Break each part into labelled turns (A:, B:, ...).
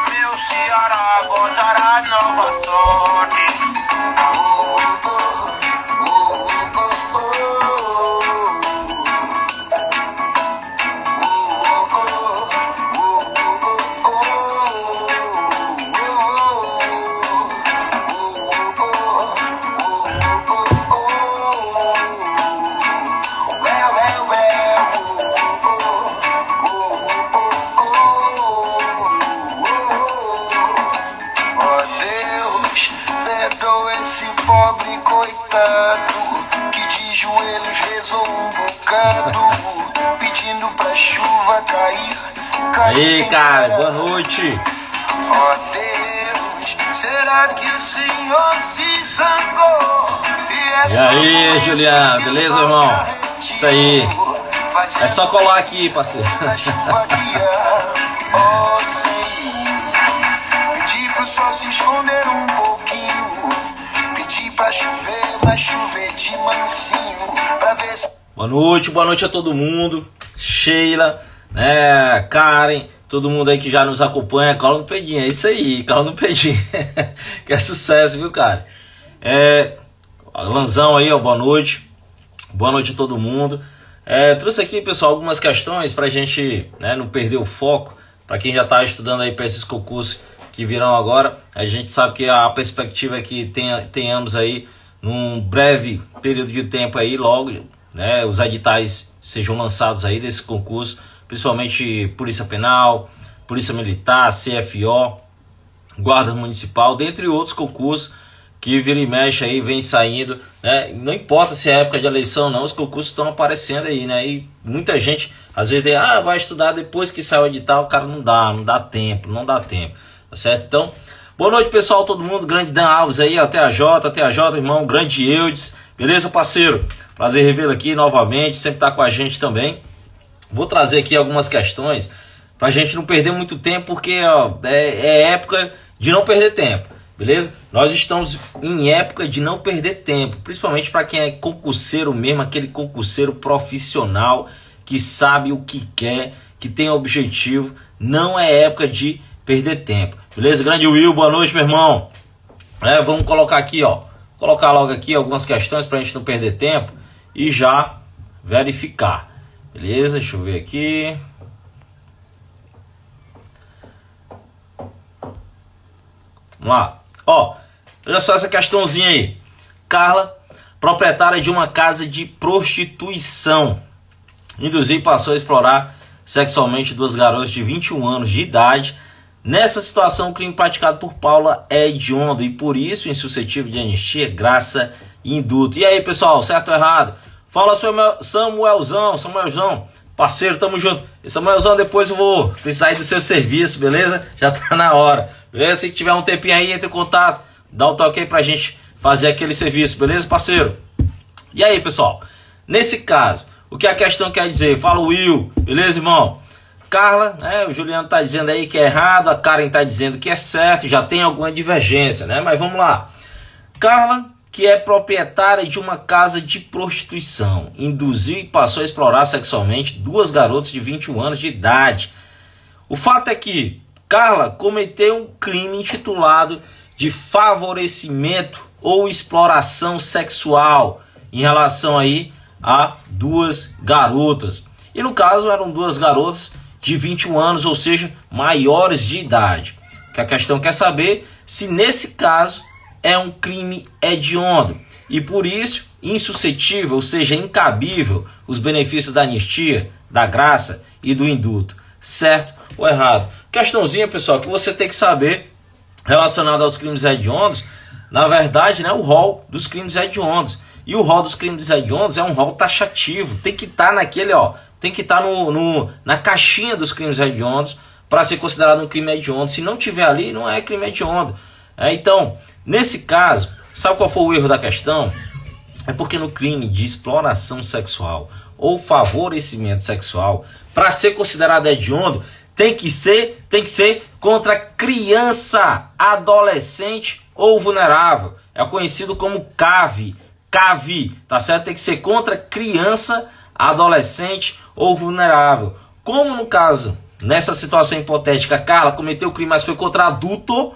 A: Meu Ceará gozará nova sorte. Pobre coitado que de joelhos rezou um bocado, pedindo pra chuva cair.
B: Aí, cara, boa noite.
A: Ó Deus, será que o Senhor se zangou?
B: E aí, Juliano, beleza, irmão? Isso aí. É só colar aqui, parceiro.
A: Ó Senhor, pedi pro sol se esconder um pouquinho. Pra chover, vai chover de mansinho, pra ver se...
B: Boa noite a todo mundo. Sheila, né, Karen, todo mundo aí que já nos acompanha. Cola no pedinho, é isso aí, cola no pedinho. Que é sucesso, viu, cara? Lanzão aí, ó, boa noite a todo mundo. Trouxe aqui, pessoal, algumas questões pra gente, né, não perder o foco. Pra quem já tá estudando aí pra esses concursos que virão agora, a gente sabe que a perspectiva é que tenhamos aí, num breve período de tempo aí, logo, né, os editais sejam lançados aí desse concurso, principalmente Polícia Penal, Polícia Militar, CFO, Guarda Municipal, dentre outros concursos que vira e mexe aí, vem saindo, né? Não importa se é época de eleição não, os concursos estão aparecendo aí, né? E muita gente, às vezes, vai estudar depois que sai o edital, cara, não dá tempo. Tá certo? Então, boa noite, pessoal, todo mundo. Grande Dan Alves aí, até a J, irmão. Grande Eudes, beleza, parceiro? Prazer revê-lo aqui novamente, sempre tá com a gente também. Vou trazer aqui algumas questões pra gente não perder muito tempo, porque ó, é época de não perder tempo, beleza? Nós estamos em época de não perder tempo, principalmente para quem é concurseiro mesmo, aquele concurseiro profissional que sabe o que quer, que tem objetivo. Não é época de perder tempo, beleza? Grande Will, boa noite, meu irmão. Vamos colocar aqui, ó, colocar logo aqui algumas questões pra gente não perder tempo e já verificar, beleza? Deixa eu ver aqui. Vamos lá, ó, olha só essa questãozinha aí. Carla, proprietária de uma casa de prostituição, induziu e passou a explorar sexualmente duas garotas de 21 anos de idade. Nessa situação, o crime praticado por Paula é hediondo e por isso insuscetível de anistia, graça e indulto. E aí, pessoal, certo ou errado? Fala, Samuelzão, parceiro, tamo junto. E Samuelzão, depois eu vou precisar do seu serviço, beleza? Já tá na hora, beleza? Se tiver um tempinho aí, entre em contato, dá um toque aí pra gente fazer aquele serviço, beleza, parceiro? E aí, pessoal, nesse caso, o que a questão quer dizer? Fala, Will, beleza, irmão? Carla, né, o Juliano tá dizendo aí que é errado, a Karen tá dizendo que é certo, já tem alguma divergência, né? Mas vamos lá. Carla, que é proprietária de uma casa de prostituição, induziu e passou a explorar sexualmente duas garotas de 21 anos de idade. O fato é que Carla cometeu um crime intitulado de favorecimento ou exploração sexual em relação aí a duas garotas. E no caso eram duas garotas de 21 anos, ou seja, maiores de idade. Que a questão quer saber se nesse caso é um crime hediondo e por isso insuscetível, ou seja, incabível os benefícios da anistia, da graça e do indulto. Certo ou errado? Questãozinha, pessoal, que você tem que saber relacionada aos crimes hediondos, na verdade, né, o rol dos crimes hediondos. E o rol dos crimes hediondos é um rol taxativo, tem que estar naquele, ó, tem que estar na caixinha dos crimes hediondos para ser considerado um crime hediondo. Se não tiver ali, não é crime hediondo. Então, nesse caso, sabe qual foi o erro da questão? É porque no crime de exploração sexual ou favorecimento sexual, para ser considerado hediondo, tem que ser contra criança, adolescente ou vulnerável. É conhecido como CAV, tá certo? Tem que ser contra criança, adolescente ou vulnerável. Como no caso nessa situação hipotética, Carla cometeu o crime, mas foi contra adulto,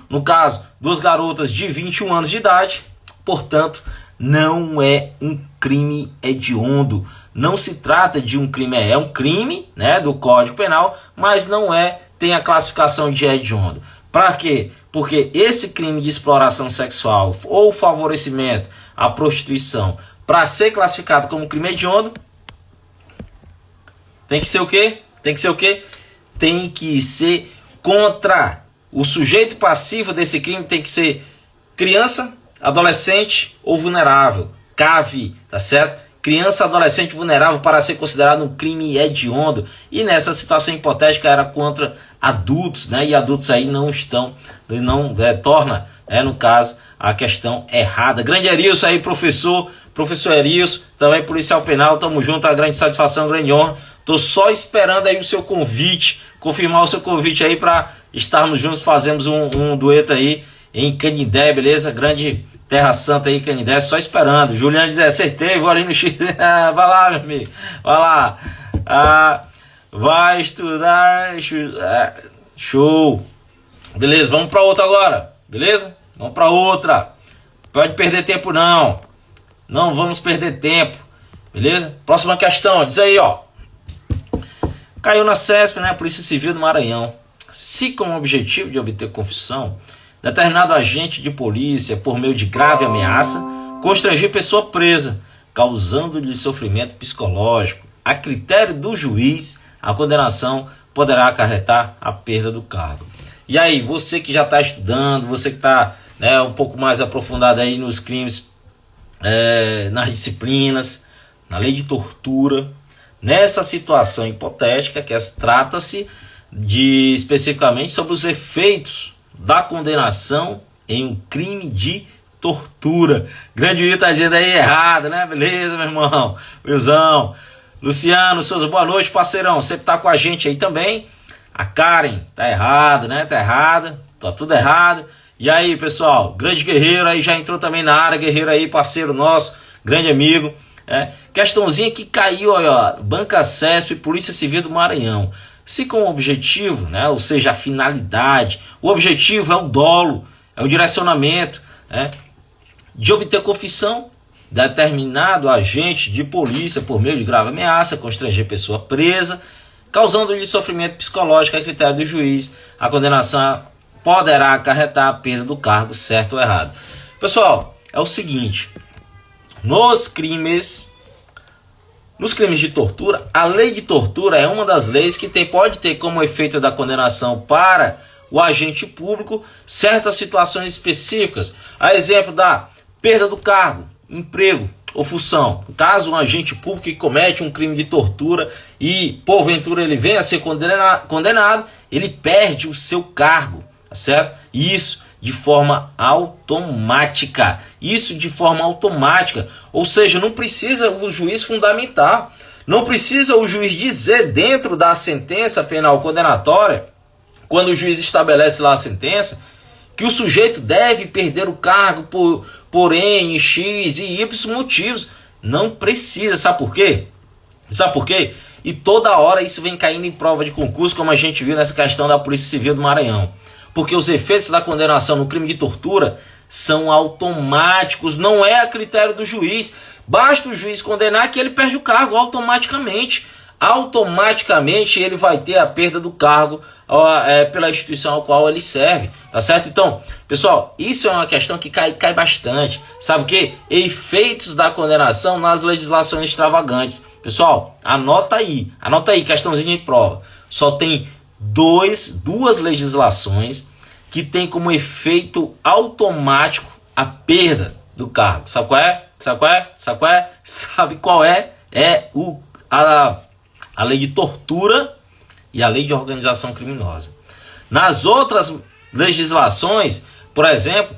B: no caso, duas garotas de 21 anos de idade, portanto, não é um crime hediondo. Não se trata de um crime, é um crime, né, do Código Penal, mas não tem a classificação de hediondo. Para quê? Porque esse crime de exploração sexual ou favorecimento à prostituição, para ser classificado como crime hediondo, tem que ser o quê? Tem que ser o quê? Tem que ser contra o sujeito passivo desse crime, tem que ser criança, adolescente ou vulnerável. Cave, tá certo? Criança, adolescente vulnerável para ser considerado um crime hediondo. E nessa situação hipotética era contra adultos, né? E adultos aí não estão, torna, no caso, a questão errada. Grande Erilson aí, professor Erilson, também policial penal, tamo junto, a grande satisfação, grande honra. Tô só esperando aí o seu convite, confirmar o seu convite aí para estarmos juntos, fazemos um dueto aí em Canindé, beleza? Grande Terra Santa aí, Canindé, só esperando. Juliano diz, acertei, vou ali no X. Vai lá, meu amigo, vai lá. Vai estudar, show. Beleza, vamos para outra agora, beleza? Vamos para outra. Pode perder tempo não. Não vamos perder tempo, beleza? Próxima questão, diz aí, ó. Caiu na CESP, né? Polícia Civil do Maranhão. Se com o objetivo de obter confissão, determinado agente de polícia, por meio de grave ameaça, constranger pessoa presa, causando-lhe sofrimento psicológico, a critério do juiz, a condenação poderá acarretar a perda do cargo. E aí, você que já está estudando, você que está um pouco mais aprofundado aí nos crimes, nas disciplinas, na lei de tortura, nessa situação hipotética, que trata-se especificamente sobre os efeitos da condenação em um crime de tortura. Grande Will tá dizendo aí errado, né? Beleza, meu irmão? Wilson, Luciano Souza, boa noite, parceirão. Sempre tá com a gente aí também. A Karen, tá errado, né? Tá errada, tá tudo errado. E aí, pessoal, grande Guerreiro aí já entrou também na área, Guerreiro aí, parceiro nosso, grande amigo. Questãozinha que caiu, ó, Banca CESP, Polícia Civil do Maranhão. Se com o objetivo, ou seja, a finalidade, o objetivo é o dolo, é o direcionamento, de obter confissão, determinado agente de polícia por meio de grave ameaça, constranger pessoa presa, causando-lhe sofrimento psicológico a critério do juiz, a condenação poderá acarretar a perda do cargo, certo ou errado. Pessoal, é o seguinte, nos crimes de tortura, a lei de tortura é uma das leis que pode ter como efeito da condenação para o agente público certas situações específicas. A exemplo da perda do cargo, emprego ou função. Caso um agente público que comete um crime de tortura e porventura ele venha a ser condenado, ele perde o seu cargo, tá certo? Isso de forma automática. Ou seja, não precisa o juiz fundamentar, não precisa o juiz dizer dentro da sentença penal condenatória, quando o juiz estabelece lá a sentença, que o sujeito deve perder o cargo por N, X e Y motivos. Não precisa, sabe por quê? E toda hora isso vem caindo em prova de concurso, como a gente viu nessa questão da Polícia Civil do Maranhão. Porque os efeitos da condenação no crime de tortura são automáticos, não é a critério do juiz. Basta o juiz condenar que ele perde o cargo automaticamente. Automaticamente ele vai ter a perda do cargo pela instituição ao qual ele serve, tá certo? Então, pessoal, isso é uma questão que cai bastante. Sabe o quê? Efeitos da condenação nas legislações extravagantes. Pessoal, anota aí, questãozinha de prova. Só tem duas legislações que tem como efeito automático a perda do cargo. Sabe qual é? Sabe qual é? É a lei de tortura e a lei de organização criminosa. Nas outras legislações, por exemplo,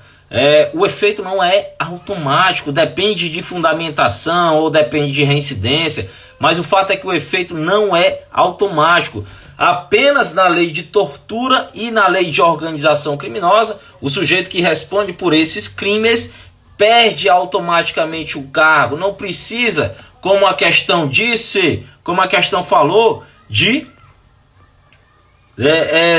B: o efeito não é automático, depende de fundamentação ou depende de reincidência, mas o fato é que o efeito não é automático. Apenas na lei de tortura e na lei de organização criminosa, o sujeito que responde por esses crimes perde automaticamente o cargo. Não precisa, como a questão disse, como a questão falou, de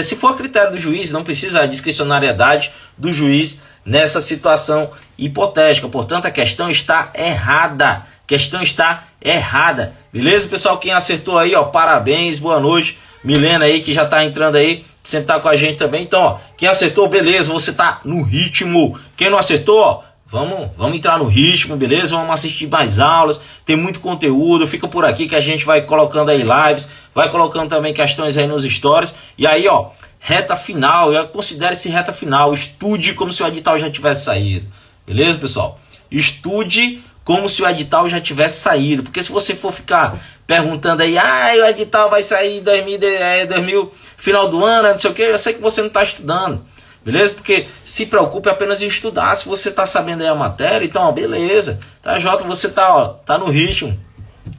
B: Se for a critério do juiz, não precisa a discricionariedade do juiz nessa situação hipotética. Portanto, a questão está errada. Questão está errada. Beleza, pessoal? Quem acertou aí, ó, parabéns, boa noite. Milena aí, que já tá entrando aí, que sempre tá com a gente também. Então, ó, quem acertou, beleza, você tá no ritmo. Quem não acertou, ó, vamos entrar no ritmo, beleza? Vamos assistir mais aulas, tem muito conteúdo, fica por aqui que a gente vai colocando aí lives, vai colocando também questões aí nos stories. E aí, ó, reta final, considere-se reta final, estude como se o edital já tivesse saído. Beleza, pessoal? Estude como se o edital já tivesse saído, porque se você for ficar perguntando aí, o edital vai sair em 2000, final do ano, não sei o que, eu sei que você não está estudando, beleza? Porque se preocupe apenas em estudar. Se você está sabendo aí a matéria, então, ó, beleza, tá, Jota, você tá no ritmo.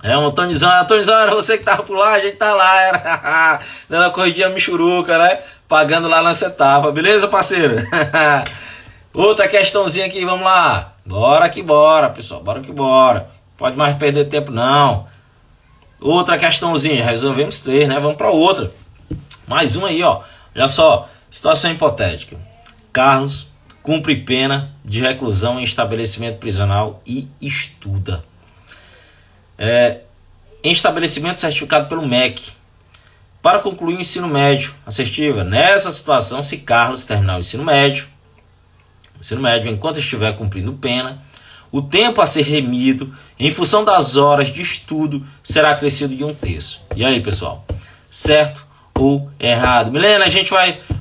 B: O Antônizão, era você que tava por lá, a gente tá lá, era dando a corridinha michuruca, né? Pagando lá nessa etapa, beleza, parceiro? Outra questãozinha aqui, vamos lá. Bora que bora, pessoal, bora que bora. Pode mais perder tempo, não. Outra questãozinha, resolvemos 3, né? Vamos para outra. Mais uma aí, ó. Olha só, situação hipotética. Carlos cumpre pena de reclusão em estabelecimento prisional e estuda. Em estabelecimento certificado pelo MEC. Para concluir o ensino médio, assertiva. Nessa situação, se Carlos terminar o ensino médio, enquanto estiver cumprindo pena, o tempo a ser remido, em função das horas de estudo, será acrescido de 1/3. E aí, pessoal? Certo ou errado? Milena,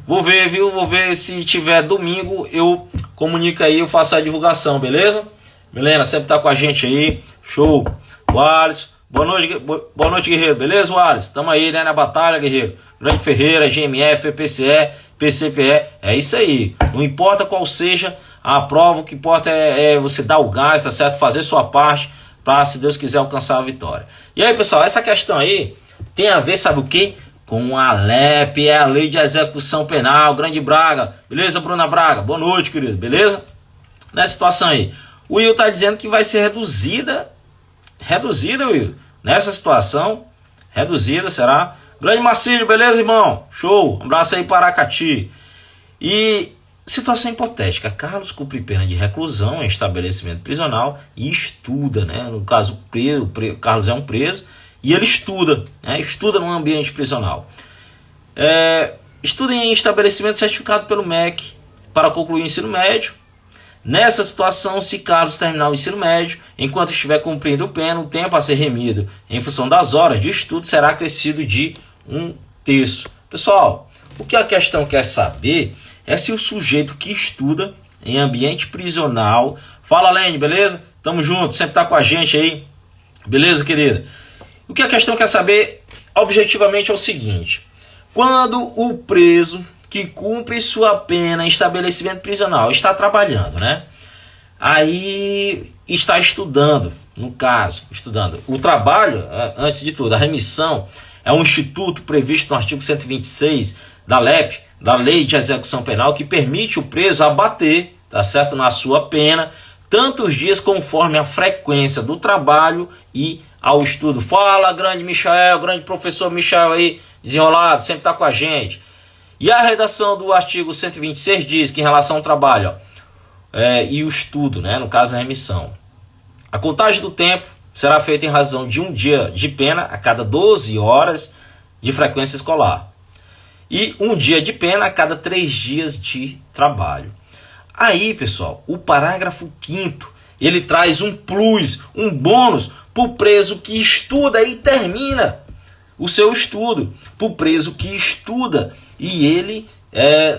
B: vou ver, viu? Vou ver se tiver domingo, eu comunico aí, eu faço a divulgação, beleza? Milena, sempre tá com a gente aí. Show. Wallace, boa noite, guerreiro. Beleza, Wallace? Tamo aí, né, na batalha, guerreiro. Grande Ferreira, GMF, PPCE, PCPE, é isso aí. Não importa qual seja a prova, o que importa é você dar o gás, tá certo? Fazer sua parte para, se Deus quiser, alcançar a vitória. E aí, pessoal, essa questão aí tem a ver, sabe o quê? Com a LEP, a Lei de Execução Penal. Grande Braga, beleza, Bruna Braga? Boa noite, querido, beleza? Nessa situação aí, o Will tá dizendo que vai ser reduzida, Will. Nessa situação, reduzida, será? Grande Marcílio, beleza, irmão? Show, um abraço aí para Aracati. E situação hipotética, Carlos cumpre pena de reclusão em estabelecimento prisional e estuda, né? No caso, Carlos é um preso e ele estuda, né? Estuda no ambiente prisional. Estuda em estabelecimento certificado pelo MEC para concluir o ensino médio. Nessa situação, se Carlos terminar o ensino médio, enquanto estiver cumprindo pena, o tempo a ser remido em função das horas de estudo será acrescido de 1/3. Pessoal, o que a questão quer saber é se o sujeito que estuda em ambiente prisional... Fala, Lene, beleza? Tamo junto, sempre tá com a gente aí. Beleza, querida? O que a questão quer saber objetivamente é o seguinte: quando o preso que cumpre sua pena em estabelecimento prisional está trabalhando, né? Aí está estudando, no caso, o trabalho, antes de tudo, a remissão é um instituto previsto no artigo 126 da LEP, da Lei de Execução Penal, que permite o preso abater, tá certo, na sua pena, tantos dias conforme a frequência do trabalho e ao estudo. Fala, grande Michael, grande professor Michael aí, desenrolado, sempre tá com a gente. E a redação do artigo 126 diz que em relação ao trabalho e o estudo, né, no caso a remissão, a contagem do tempo será feita em razão de um dia de pena a cada 12 horas de frequência escolar e um dia de pena a cada 3 dias de trabalho. Aí, pessoal, o parágrafo 5º, ele traz um plus, um bônus para o preso que estuda e termina o seu estudo, para o preso que estuda e ele,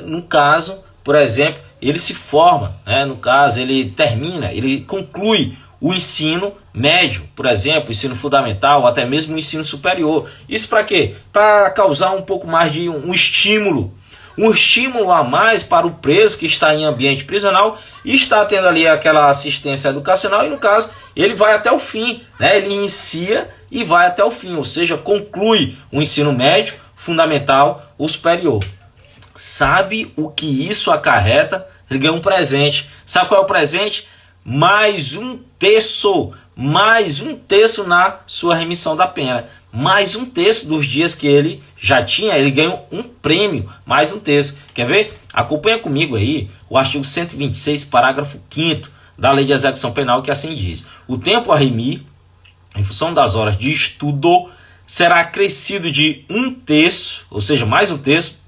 B: no caso, por exemplo, ele se forma, né? No caso, ele termina, ele conclui o ensino médio, por exemplo, ensino fundamental, ou até mesmo o ensino superior. Isso para quê? Para causar um pouco mais de um estímulo a mais para o preso que está em ambiente prisional e está tendo ali aquela assistência educacional e, no caso, ele vai até o fim, né? Ele inicia e vai até o fim, ou seja, conclui o ensino médio, fundamental ou superior. Sabe o que isso acarreta? Ele ganha um presente. Sabe qual é o presente? Mais um terço na sua remissão da pena. mais um terço dos dias que ele já tinha, ele ganhou um prêmio, mais um terço. Quer ver? Acompanha comigo aí o artigo 126, parágrafo 5º da Lei de Execução Penal, que assim diz: o tempo a remir, em função das horas de estudo, será acrescido de um terço, ou seja, mais um terço,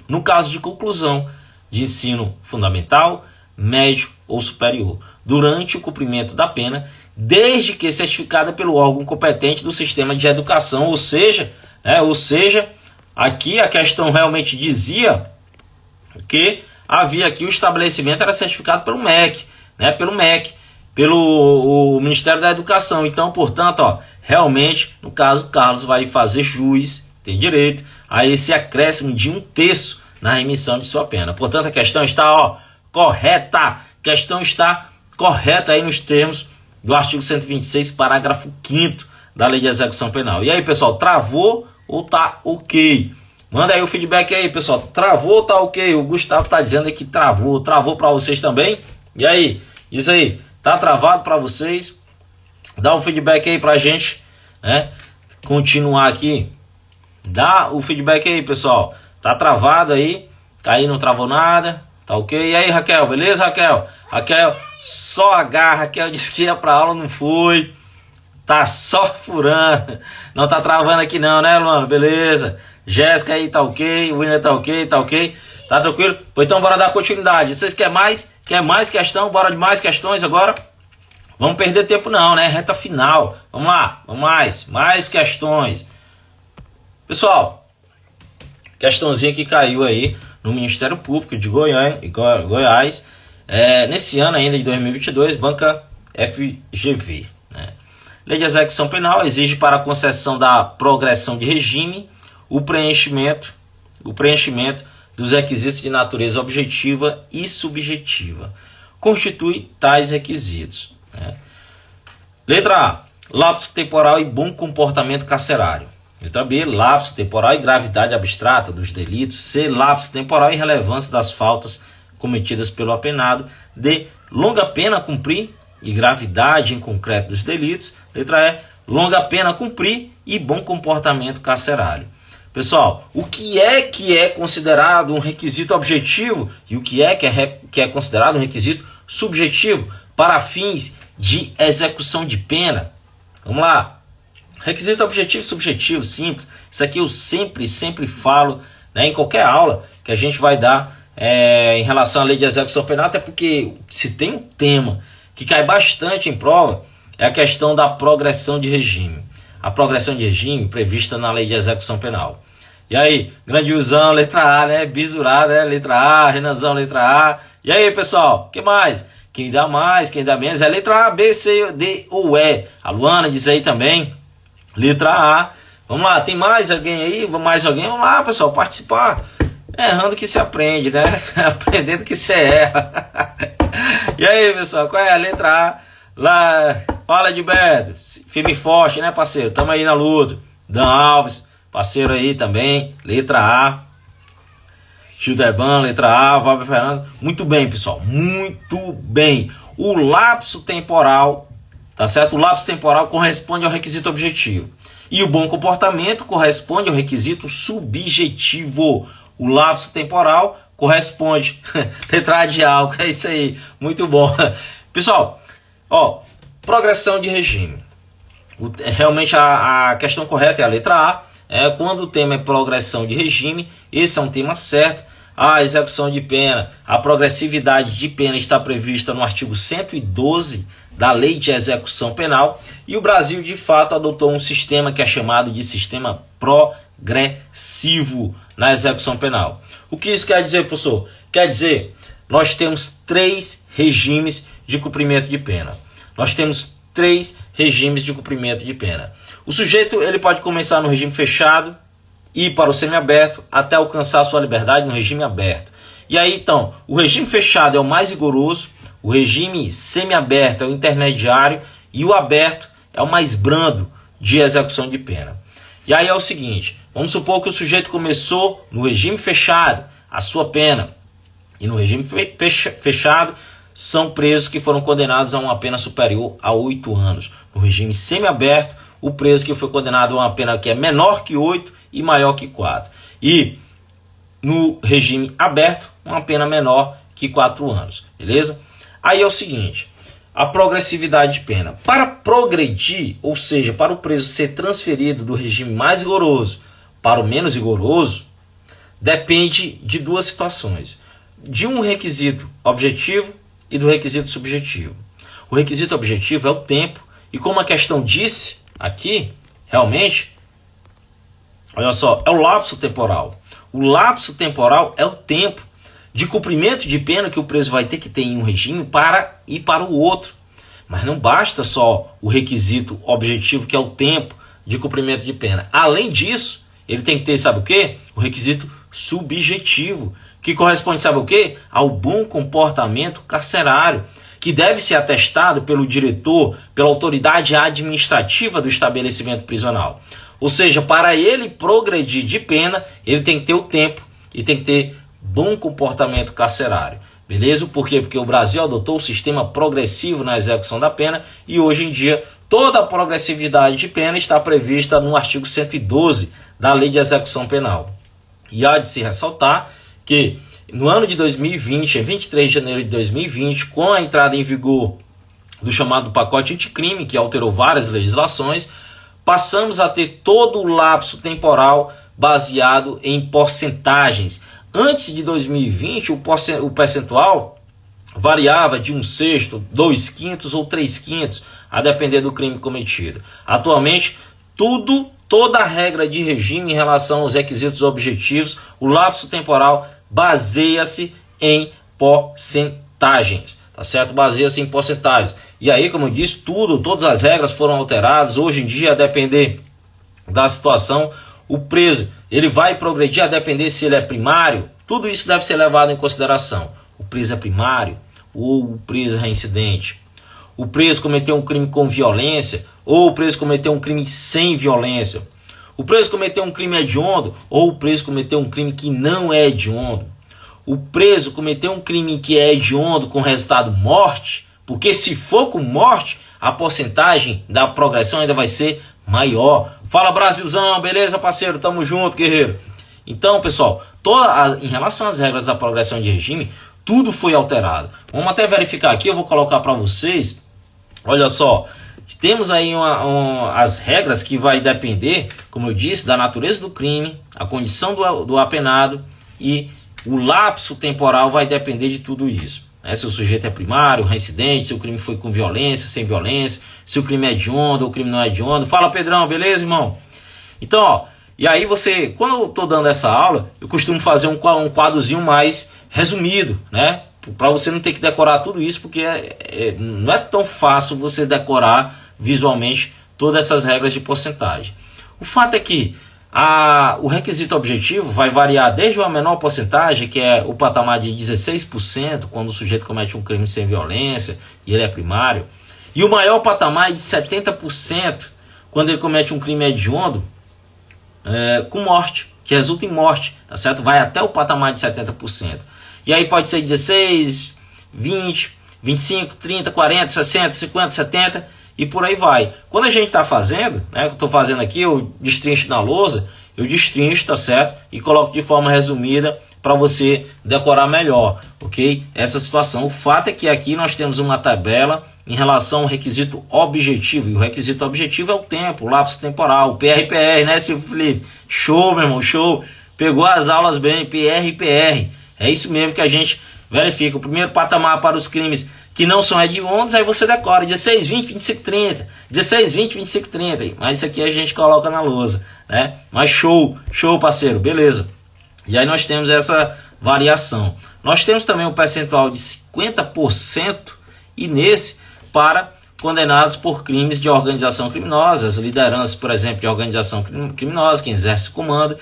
B: no caso de conclusão de ensino fundamental, médio ou superior, durante o cumprimento da pena, desde que certificada pelo órgão competente do sistema de educação. Ou seja, aqui a questão realmente dizia que havia aqui o estabelecimento era certificado pelo MEC, pelo Ministério da Educação. Então, portanto, realmente, no caso, Carlos vai fazer jus, tem direito a esse acréscimo de um terço na remissão de sua pena. Portanto, a questão está correta. A questão está correta aí nos termos do artigo 126, parágrafo 5º da Lei de Execução Penal. E aí, pessoal, travou ou tá ok? Manda aí o feedback aí, pessoal. Travou ou tá ok? O Gustavo tá dizendo aí que travou. Travou para vocês também? E aí? Isso aí. Tá travado para vocês? Dá um feedback aí pra gente, né? Continuar aqui. Dá o feedback aí, pessoal. Tá travado aí? Tá aí, não travou nada? Tá ok? E aí, Raquel? Beleza, Raquel? Raquel, só H. Raquel disse que ia pra aula, não foi. Tá só furando. Não tá travando aqui não, né, Luana? Beleza. Jéssica aí, tá ok. O William tá ok, tá ok. Tá tranquilo? Pois então, bora dar continuidade. Vocês querem mais? Quer mais questão? Bora de mais questões agora? Vamos perder tempo não, né? Reta final. Vamos lá. Vamos mais questões. Pessoal, questãozinha que caiu aí no Ministério Público de Goiás. Nesse ano ainda de 2022, banca FGV. Né? Lei de Execução Penal exige para a concessão da progressão de regime o preenchimento dos requisitos de natureza objetiva e subjetiva. Constitui tais requisitos. Né? Letra A, lapso temporal e bom comportamento carcerário. Letra B, lapso temporal e gravidade abstrata dos delitos. C, lapso temporal e relevância das faltas cometidas pelo apenado. D, longa pena a cumprir e gravidade em concreto dos delitos. Letra E, longa pena a cumprir e bom comportamento carcerário. Pessoal, o que é considerado um requisito objetivo e o que é considerado um requisito subjetivo para fins de execução de pena? Vamos lá. Requisito objetivo e subjetivo, simples. Isso aqui eu sempre falo, né, em qualquer aula que a gente vai dar em relação à Lei de Execução Penal, até porque se tem um tema que cai bastante em prova, é a questão da progressão de regime. A progressão de regime prevista na Lei de Execução Penal. E aí, grandiosão, letra A, né? Bisurado, né? Letra A, Renanzão, letra A. E aí, pessoal, o que mais? Quem dá mais, quem dá menos é letra A, B, C, D ou E. A Luana diz aí também, letra A. Vamos lá, tem mais alguém aí? Mais alguém? Vamos lá, pessoal, participar. Errando que se aprende, né? Aprendendo que se erra. E aí, pessoal, qual é a letra A? Lá, fala de Beto, firme e forte, né, parceiro? Tamo aí na luta. Dan Alves, parceiro aí também, letra A. Gilderban, letra A. Valber Fernando. Muito bem, pessoal, muito bem. O lapso temporal, tá certo? O lapso temporal corresponde ao requisito objetivo. E o bom comportamento corresponde ao requisito subjetivo. O lapso temporal corresponde. Letra A de álcool, é isso aí. Muito bom. Pessoal, progressão de regime. Realmente a questão correta é a letra A. Quando o tema é progressão de regime, esse é um tema certo. A execução de pena, a progressividade de pena está prevista no artigo 112 da Lei de Execução Penal. E o Brasil, de fato, adotou um sistema que é chamado de sistema progressivo na execução penal. O que isso quer dizer, professor? Quer dizer, nós temos 3 regimes de cumprimento de pena. Nós temos 3 regimes de cumprimento de pena. O sujeito ele pode começar no regime fechado, ir para o semiaberto, até alcançar sua liberdade no regime aberto. E aí, então, o regime fechado é o mais rigoroso, o regime semiaberto é o intermediário e o aberto é o mais brando de execução de pena. E aí é o seguinte, vamos supor que o sujeito começou no regime fechado a sua pena. E no regime fechado são presos que foram condenados a uma pena superior a 8 anos. No regime semiaberto, o preso que foi condenado a uma pena que é menor que 8 e maior que 4. E no regime aberto, uma pena menor que 4 anos, beleza? Aí é o seguinte, a progressividade de pena. Para progredir, ou seja, para o preso ser transferido do regime mais rigoroso para o menos rigoroso, depende de duas situações. De um requisito objetivo e do requisito subjetivo. O requisito objetivo é o tempo, e como a questão disse aqui, realmente, olha só, é o lapso temporal. O lapso temporal é o tempo de cumprimento de pena que o preso vai ter que ter em um regime para ir para o outro. Mas não basta só o requisito objetivo, que é o tempo de cumprimento de pena. Além disso, ele tem que ter, sabe o quê? O requisito subjetivo, que corresponde, sabe o quê? Ao bom comportamento carcerário, que deve ser atestado pelo diretor, pela autoridade administrativa do estabelecimento prisional. Ou seja, para ele progredir de pena, ele tem que ter o tempo e tem que ter bom comportamento carcerário. Beleza? Por quê? Porque o Brasil adotou o sistema progressivo na execução da pena e hoje em dia toda a progressividade de pena está prevista no artigo 112 da Lei de Execução Penal. E há de se ressaltar que no ano de 2020, em 23 de janeiro de 2020, com a entrada em vigor do chamado pacote anticrime, que alterou várias legislações, passamos a ter todo o lapso temporal baseado em porcentagens. Antes de 2020, o percentual variava de 1/6, 2/5 ou 3/5, a depender do crime cometido. Atualmente, toda a regra de regime em relação aos requisitos objetivos, o lapso temporal baseia-se em porcentagens, tá certo? Baseia-se em porcentagens. E aí, como eu disse, todas as regras foram alteradas. Hoje em dia, a depender da situação, o preso ele vai progredir a depender se ele é primário. Tudo isso deve ser levado em consideração. O preso é primário ou o preso é reincidente? O preso cometeu um crime com violência ou o preso cometeu um crime sem violência? O preso cometeu um crime hediondo ou o preso cometeu um crime que não é hediondo? O preso cometeu um crime que é hediondo com resultado morte? Porque se for com morte, a porcentagem da progressão ainda vai ser maior. Fala, Brasilzão, beleza, parceiro? Tamo junto, guerreiro. Então, pessoal, em relação às regras da progressão de regime, tudo foi alterado. Vamos até verificar aqui, eu vou colocar para vocês. Olha só, temos aí as regras que vai depender, como eu disse, da natureza do crime, a condição do apenado e o lapso temporal vai depender de tudo isso. Se o sujeito é primário, reincidente, se o crime foi com violência, sem violência, se o crime é hediondo ou o crime não é hediondo. Fala, Pedrão, beleza, irmão? Então, ó, e aí você, quando eu estou dando essa aula, eu costumo fazer um quadrozinho mais resumido, né? Para você não ter que decorar tudo isso, porque não é tão fácil você decorar visualmente todas essas regras de porcentagem. O fato é que o requisito objetivo vai variar desde uma menor porcentagem, que é o patamar de 16%, quando o sujeito comete um crime sem violência e ele é primário, e o maior patamar é de 70%, quando ele comete um crime hediondo com morte, que resulta em morte, tá certo? Vai até o patamar de 70%. E aí pode ser 16, 20, 25, 30, 40, 60, 50, 70 e por aí vai. Quando a gente está fazendo, né, que eu estou fazendo aqui, eu destrincho na lousa, eu destrincho, tá certo? E coloco de forma resumida para você decorar melhor, ok? Essa situação. O fato é que aqui nós temos uma tabela em relação ao requisito objetivo. E o requisito objetivo é o tempo, o lapso temporal, o PRPR, né, Silvio Felipe? Show, meu irmão, show. Pegou as aulas bem, PRPR. É isso mesmo que a gente verifica. O primeiro patamar para os crimes que não são hediondos, aí você decora 16, 20, 25, 30. 16, 20, 25, 30. Mas isso aqui a gente coloca na lousa, né? Mas show, parceiro, beleza. E aí nós temos essa variação. Nós temos também um percentual de 50% e nesse para condenados por crimes de organização criminosa, as lideranças, por exemplo, de organização criminosa, que exerce o comando,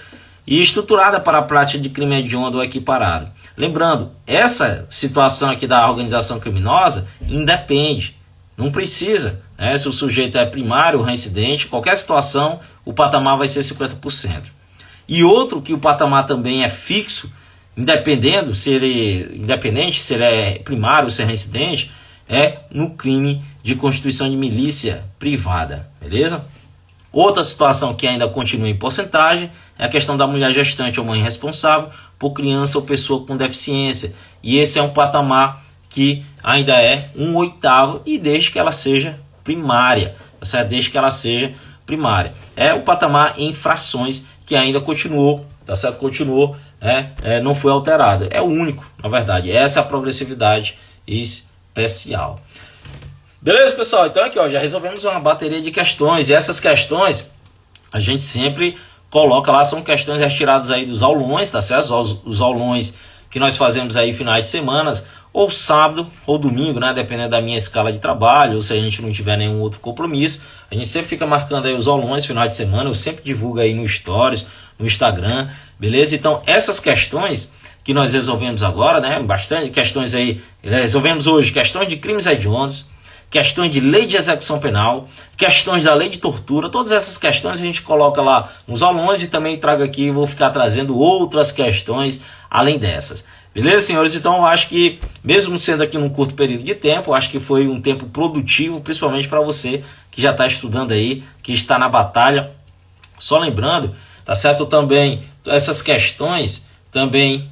B: e estruturada para a prática de crime hediondo ou equiparado. Lembrando, essa situação aqui da organização criminosa independe, não precisa, né? Se o sujeito é primário ou reincidente, qualquer situação, o patamar vai ser 50%. E outro que o patamar também é fixo, independente se ele é primário ou se é reincidente, é no crime de constituição de milícia privada, beleza? Outra situação que ainda continua em porcentagem é a questão da mulher gestante ou mãe responsável por criança ou pessoa com deficiência. E esse é um patamar que ainda é 1/8 e desde que ela seja primária, tá certo? Desde que ela seja primária. É o patamar em frações que ainda continuou, tá certo? Continuou, não foi alterado. É o único, na verdade. Essa é a progressividade especial. Beleza, pessoal? Então aqui, ó, já resolvemos uma bateria de questões. E essas questões a gente sempre coloca lá, são questões retiradas aí dos aulões, tá certo? Os aulões que nós fazemos aí finais de semana, ou sábado ou domingo, né? Dependendo da minha escala de trabalho, ou se a gente não tiver nenhum outro compromisso. A gente sempre fica marcando aí os aulões finais de semana. Eu sempre divulgo aí no Stories, no Instagram, beleza? Então essas questões que nós resolvemos agora, né? Bastante questões aí. Resolvemos hoje questões de crimes hediondos, questões de lei de execução penal, questões da lei de tortura. Todas essas questões a gente coloca lá nos aulões e também trago aqui, vou ficar trazendo outras questões além dessas. Beleza, senhores? Então eu acho que, mesmo sendo aqui num curto período de tempo, eu acho que foi um tempo produtivo, principalmente para você que já está estudando aí, que está na batalha. Só lembrando, tá certo? Também, essas questões também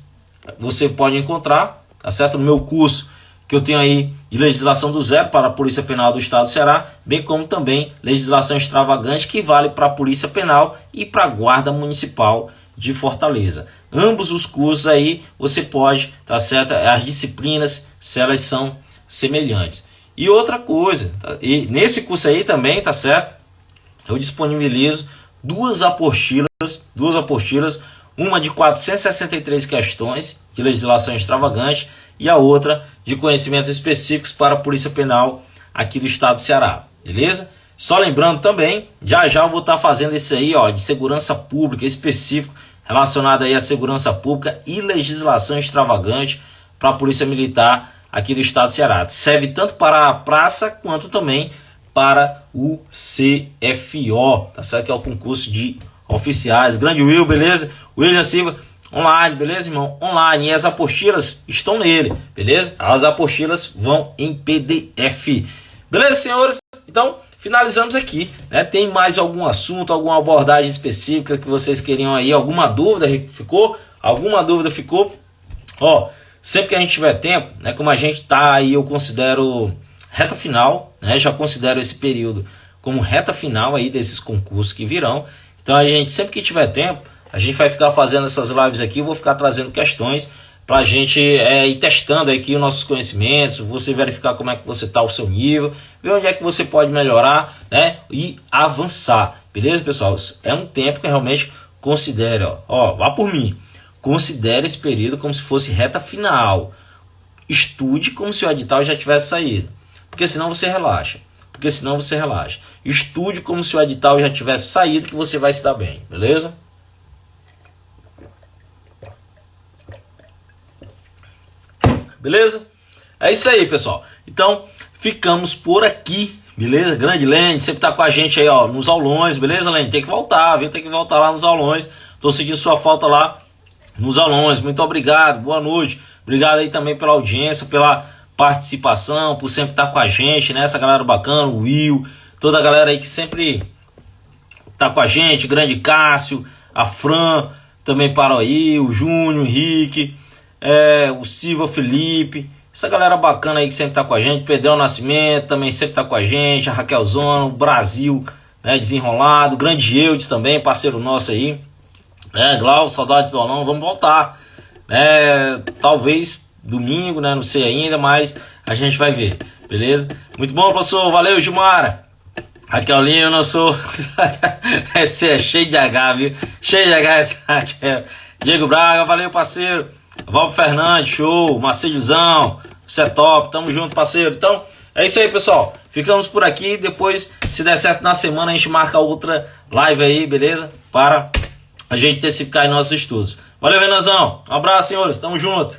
B: você pode encontrar, tá certo? No meu curso que eu tenho aí de legislação do zero para a Polícia Penal do Estado do Ceará, bem como também legislação extravagante que vale para a Polícia Penal e para a Guarda Municipal de Fortaleza. Ambos os cursos aí você pode, tá certo? As disciplinas, se elas são semelhantes. E outra coisa, tá? E nesse curso aí também, tá certo? Eu disponibilizo duas apostilas, uma de 463 questões de legislação extravagante e a outra de conhecimentos específicos para a Polícia Penal aqui do Estado do Ceará, beleza? Só lembrando também, já eu vou estar fazendo esse aí, ó, de segurança pública específico, relacionado aí à segurança pública e legislação extravagante para a Polícia Militar aqui do Estado do Ceará. Serve tanto para a praça quanto também para o CFO, tá certo? Que é o concurso de oficiais. Grande Will, beleza? William Silva, online, beleza, irmão? Online. E as apostilas estão nele, beleza? As apostilas vão em PDF. Beleza, senhores? Então, finalizamos aqui, né? Tem mais algum assunto, alguma abordagem específica que vocês queriam aí? Alguma dúvida ficou? Alguma dúvida ficou? Ó, sempre que a gente tiver tempo, né? Como a gente tá aí, eu considero reta final, né? Já considero esse período como reta final aí desses concursos que virão. Então a gente, sempre que tiver tempo, a gente vai ficar fazendo essas lives aqui, eu vou ficar trazendo questões para a gente ir testando aqui os nossos conhecimentos, você verificar como é que você está o seu nível, ver onde é que você pode melhorar, né, e avançar, beleza, pessoal? É um tempo que realmente considere, ó, vá por mim, considere esse período como se fosse reta final, estude como se o edital já tivesse saído, porque senão você relaxa, estude como se o edital já tivesse saído, que você vai se dar bem, beleza? Beleza? É isso aí, pessoal. Então, ficamos por aqui, beleza? Grande Lene, sempre tá com a gente aí, ó, nos aulões, beleza, Lene? Tem que voltar, viu? Tem que voltar lá nos aulões. Tô sentindo sua falta lá nos aulões. Muito obrigado, boa noite. Obrigado aí também pela audiência, pela participação, por sempre estar com a gente, né? Essa galera bacana, o Will, toda a galera aí que sempre tá com a gente, grande Cássio, a Fran, também para aí, o Júnior, o Henrique, o Silva Felipe, essa galera bacana aí que sempre tá com a gente, Pedrão Nascimento também sempre tá com a gente, a Raquelzona, o Brasil, né, desenrolado, o grande Eudes também, parceiro nosso aí, Glau, saudades do aulão, vamos voltar, talvez domingo, né, não sei ainda, mas a gente vai ver, beleza? Muito bom, professor, valeu, Gilmara. Raquelinho, eu não sou. Esse é cheio de H, viu? Cheio de H essa Raquel. Diego Braga, valeu, parceiro. Valpo Fernandes, show. Marcíliozão, você é top. Tamo junto, parceiro. Então, é isso aí, pessoal. Ficamos por aqui. Depois, se der certo na semana, a gente marca outra live aí, beleza? Para a gente intensificar em nossos estudos. Valeu, Renanzão. Um abraço, senhores. Tamo junto.